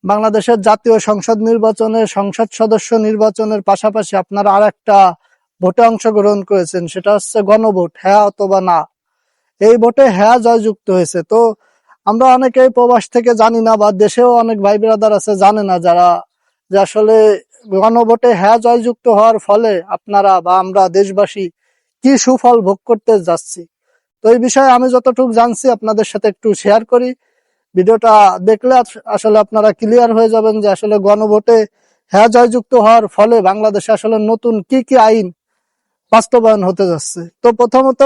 বাংলাদেশের জাতীয় সংসদ নির্বাচনে সংসদ সদস্য নির্বাচনের পাশাপাশি আপনারা আর একটা ভোটে অংশগ্রহণ করেছেন, সেটা হচ্ছে গণভোট, হ্যাঁ অথবা না। এই ভোটে হ্যাঁ জয়যুক্ত হয়েছে। তো আমরা অনেকেই প্রবাস থেকে জানি না, বা দেশেও অনেক ভাই ব্রাদার আছে জানে না, যারা যে আসলে গণভোটে হ্যাঁ জয়যুক্ত হওয়ার ফলে আপনারা বা আমরা দেশবাসী কি সুফল ভোগ করতে যাচ্ছি। তো এই বিষয়ে আমি যতটুকু জানছি আপনাদের সাথে একটু শেয়ার করি। ভিডিওটা দেখলে আসলে আপনারা ক্লিয়ার হয়ে যাবেন যে আসলে গণভোটে হ্যাঁ জয়যুক্ত হওয়ার ফলে বাংলাদেশে আসলে নতুন কি কি আইন বাস্তবায়ন হতে যাচ্ছে। তো প্রথমত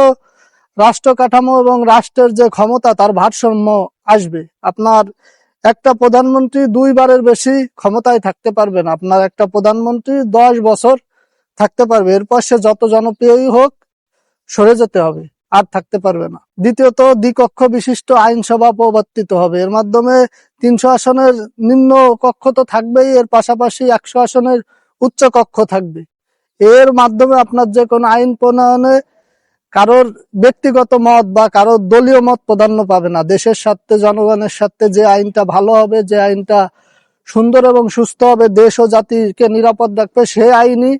রাষ্ট্র কাঠামো এবং রাষ্ট্রের যে ক্ষমতা তার ভারসাম্য আসবে। আপনার একটা প্রধানমন্ত্রী 2 বারের বেশি ক্ষমতায় থাকতে পারবে না। আপনার একটা প্রধানমন্ত্রী 10 বছর থাকতে পারবে, এরপর সে যত জনপ্রিয়ই হোক সরে যেতে হবে, আর থাকতে পারবে না। দ্বিতীয়ত দ্বিকক্ষ বিশিষ্ট আইনসভা প্রবর্তিত হবে। এর মাধ্যমে 300 আসনের নিম্ন কক্ষ তো থাকবেই, এর পাশাপাশি 100 আসনের উচ্চ কক্ষ থাকবে। এর মাধ্যমে আপনার যে কোনো আইন প্রণয়নে কারোর ব্যক্তিগত মত বা কারোর দলীয় মত প্রাধান্য পাবে না। দেশের স্বার্থে, জনগণের স্বার্থে যে আইনটা ভালো হবে, যে আইনটা সুন্দর এবং সুস্থ হবে, দেশ ও জাতিকে নিরাপদ রাখবে, সেই আইনই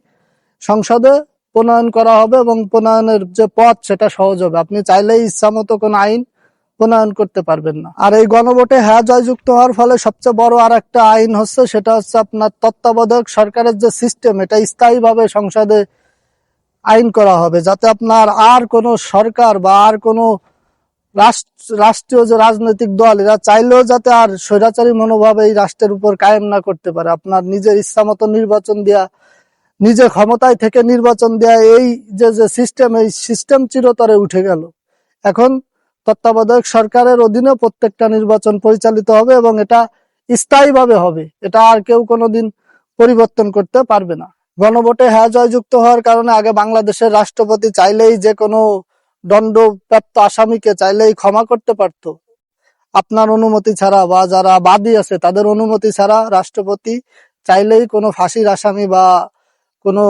সংসদে প্রণয়ন করা হবে এবং প্রণয়নের যে পথ সেটা সহজ হবে। আপনি চাইলেই ইচ্ছা মতো কোনো আইন প্রণয়ন করতে পারবেন না। আর এই গণভোটে হ্যাঁ জয়যুক্ত হওয়ার ফলে সবচেয়ে বড় আর একটা আইন হচ্ছে, সেটা হচ্ছে আপনার তত্ত্বাবধায়ক সরকারের যে সিস্টেম, এটা স্থায়ীভাবে সংসদে আইন করা হবে, যাতে আপনার আর কোনো সরকার বা আর কোনো রাষ্ট্রীয় যে রাজনৈতিক দল, এরা চাইলেও যাতে আর স্বৈরাচারী মনোভাব এই রাষ্ট্রের উপর কায়েম না করতে পারে। আপনার নিজের ইচ্ছা মতো নির্বাচন দেয়া, নিজে ক্ষমতায় থেকে নির্বাচন দেয়া, এই যে সিস্টেম, এই সিস্টেম চিরতরে উঠে গেল। এখন তত্ত্বাবধায়ক সরকারের অধীনে প্রত্যেকটা নির্বাচন পরিচালিত হবে এবং এটা স্থায়ীভাবে হবে। এটা আর কেউ কোনোদিন পরিবর্তন করতে পারবে না। গণভোটে হ্যাঁ জয়যুক্ত হওয়ার কারণে আগে বাংলাদেশের রাষ্ট্রপতি চাইলেই যে কোনো দণ্ডপ্রাপ্ত আসামিকে চাইলেই ক্ষমা করতে পারত। আপনার অনুমতি ছাড়া বা যারা বাদী আছে তাদের অনুমতি ছাড়া রাষ্ট্রপতি চাইলেই কোনো ফাঁসির আসামি বা কোনো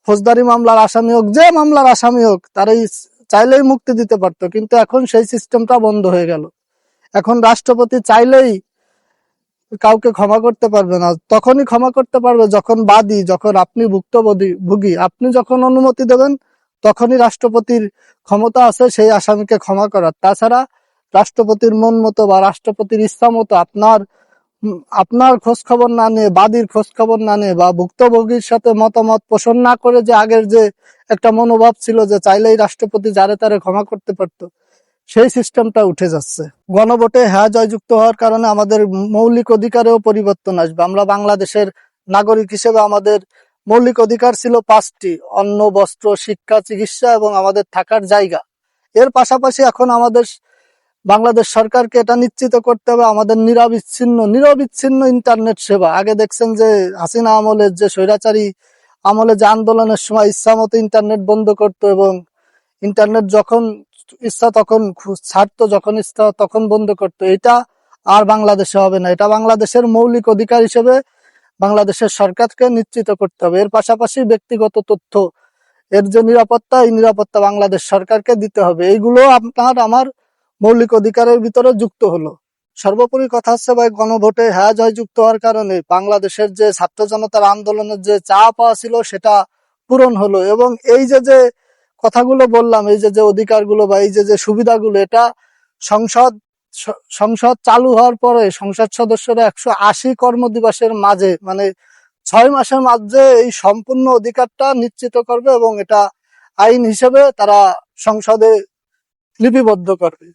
ফৌজদারি মামলার আসামি হোক, যে মামলার আসামি হোক, তারই চাইলেই মুক্তি দিতে পারতো। কিন্তু এখন সেই সিস্টেমটা বন্ধ হয়ে গেল। এখন রাষ্ট্রপতি চাইলেই কাউকে ক্ষমা করতে পারবে না। তখনই ক্ষমা করতে পারবে যখন বাদী, যখন আপনি ভুক্তভোগী, আপনি যখন অনুমতি দেবেন তখনই রাষ্ট্রপতির ক্ষমতা আছে সেই আসামিকে ক্ষমা করার। তাছাড়া রাষ্ট্রপতির মন মতো বা রাষ্ট্রপতির ইচ্ছা মতো আপনার খোঁজ খবর না নিয়ে, বাদীর খোঁজ খবর না নিয়ে বা ভুক্তভোগীর সাথে মতামত পোষণ না করে যে আগের যে একটা মনোভাব ছিল যে চাইলেই রাষ্ট্রপতি যারে তারে ক্ষমা করতে পারতো, সেই সিস্টেমটা উঠে যাচ্ছে। গণভোটে হ্যাঁ জয়যুক্ত হওয়ার কারণে আমাদের মৌলিক অধিকারেও পরিবর্তন আসবে। আমরা বাংলাদেশের নাগরিক হিসেবে আমাদের মৌলিক অধিকার ছিল 5টি: অন্ন, বস্ত্র, শিক্ষা, চিকিৎসা এবং আমাদের থাকার জায়গা। এর পাশাপাশি এখন আমাদের বাংলাদেশ সরকারকে এটা নিশ্চিত করতে হবে আমাদের নিরবিচ্ছিন্ন ইন্টারনেট সেবা। আগে দেখছেন যে হাসিনা আমলের যে স্বৈরাচারী আমলে যে আন্দোলনের সময় ইচ্ছা মতো ইন্টারনেট বন্ধ করতো এবং ইন্টারনেট যখন ইচ্ছা তখন ছাড়তো, যখন ইচ্ছা তখন বন্ধ করতো। এটা আর বাংলাদেশে হবে না। এটা বাংলাদেশের মৌলিক অধিকার হিসেবে বাংলাদেশের সরকারকে নিশ্চিত করতে হবে। এর পাশাপাশি ব্যক্তিগত তথ্য এর যে নিরাপত্তা, এই নিরাপত্তা বাংলাদেশ সরকারকে দিতে হবে। এইগুলো আপনার আমার মৌলিক অধিকারের ভিতরে যুক্ত হলো। সর্বোপরি কথা হচ্ছে ভাই, গণভোটে হ্যাঁ জয়যুক্ত হওয়ার কারণে বাংলাদেশের যে ছাত্র জনতার আন্দোলনের যে চা পাওয়া ছিল সেটা পূরণ হলো। এবং এই যে কথাগুলো বললাম, এই যে অধিকারগুলো বা এই যে সুবিধাগুলো, এটা সংসদ সংসদ চালু হওয়ার পরে সংসদ সদস্যরা 180 কর্মদিবসের মাঝে, মানে 6 মাসের মাঝে এই সম্পূর্ণ অধিকারটা নিশ্চিত করবে এবং এটা আইন হিসেবে তারা সংসদে লিপিবদ্ধ করবে।